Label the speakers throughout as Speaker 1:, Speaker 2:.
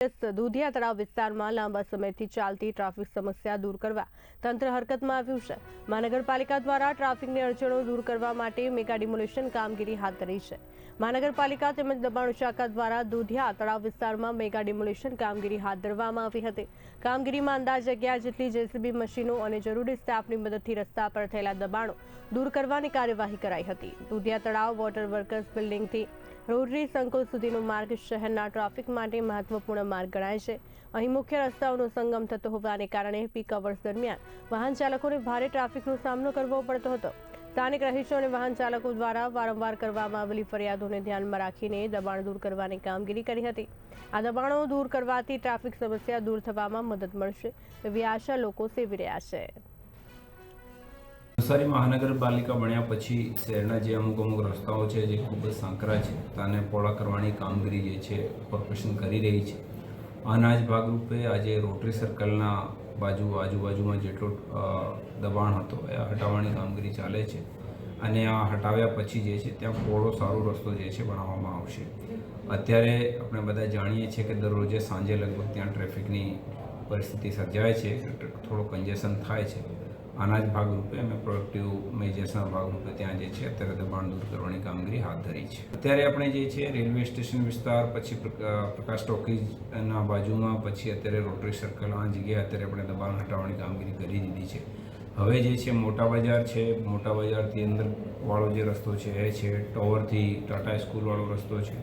Speaker 1: દુધિયા તળાવ વિસ્તારમાં લાંબા સમયથી ચાલતી ટ્રાફિક સમસ્યા દૂર કરવા તંત્ર હરકતમાં આવ્યું છે। મહાનગરપાલિકા દ્વારા ટ્રાફિકની અડચણો દૂર કરવા માટે મેગા ડિમોલિશન કામગીરી હાથ ધરી છે। મહાનગરપાલિકા તેમજ દબાણ શાખા દ્વારા દુધિયા તળાવ વિસ્તારમાં મેગા ડિમોલિશન કામગીરી હાથ ધરવામાં આવી હતી। કામગીરીમાં અંદાજે 11 જેટલી જેસીબી મશીનો અને જરૂરી સ્ટાફની મદદથી રસ્તા પર થયેલા દબાણો દૂર કરવાની કાર્યવાહી કરાઈ હતી। દુધિયા તળાવ વોટર વર્કર્સ બિલ્ડિંગથી રોટરી સંકુલ સુધીનો માર્ગ શહેરના ટ્રાફિક માટે મહત્વપૂર્ણ માર્ગ ગણાય છે। અહીં મુખ્ય રસ્તાઓનો સંગમ થતો હોવાને કારણે પીક અવર્સ દરમિયાન વાહન ચાલકોને ભારે ટ્રાફિકનો સામનો કરવો પડતો હતો। સ્થાનિક રહીશો અને વાહન ચાલકો દ્વારા વારંવાર કરવામાં આવેલી ફરિયાદોને ધ્યાનમાં રાખીને દબાણ દૂર કરવાની કામગીરી કરી હતી। આ દબાણો દૂર કરવાથી ટ્રાફિક સમસ્યા દૂર થવામાં મદદ મળશે તેવી આશા લોકો સેવી રહ્યા છે।
Speaker 2: નવસારી મહાનગરપાલિકા બન્યા પછી શહેરના જે અમુક રસ્તાઓ છે જે ખૂબ જ સાંકરા છે તેને પહોળા કરવાની કામગીરી જે છે કોર્પોરેશન કરી રહી છે। આના જ ભાગરૂપે આજે રોટરી સર્કલના આજુબાજુમાં જેટલો દબાણ હતો એ હટાવવાની કામગીરી ચાલે છે અને આ હટાવ્યા પછી જે છે ત્યાં પહોળો સારો રસ્તો જે છે બનાવવામાં આવશે। અત્યારે આપણે બધા જાણીએ છીએ કે દરરોજે સાંજે લગભગ ત્યાં ટ્રાફિકની પરિસ્થિતિ સર્જાય છે, થોડો કન્જેશન થાય છે। આના જ ભાગરૂપે અમે પ્રોએક્ટિવ મેજર્સના ભાગરૂપે ત્યાં જે છે અત્યારે દબાણ દૂર કરવાની કામગીરી હાથ ધરી છે। અત્યારે આપણે જે છે રેલવે સ્ટેશન વિસ્તાર, પછી પ્રકાશ ટોકીઝના બાજુમાં, પછી અત્યારે રોટરી સર્કલ, આ જગ્યાએ અત્યારે આપણે દબાણ હટાવવાની કામગીરી કરી દીધી છે। હવે જે છે મોટા બજાર છે, મોટા બજારથી અંદર વાળો જે રસ્તો છે એ છે, ટોવરથી ટાટા સ્કૂલવાળો રસ્તો છે,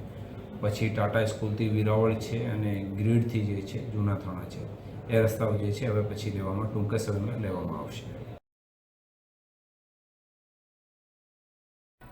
Speaker 2: પછી ટાટા સ્કૂલથી વિરાવળ છે અને ગ્રીડથી જે છે જૂના થાણા છે, એ રસ્તાઓ જે છે હવે પછી ટૂંક સમયમાં લેવામાં આવશે।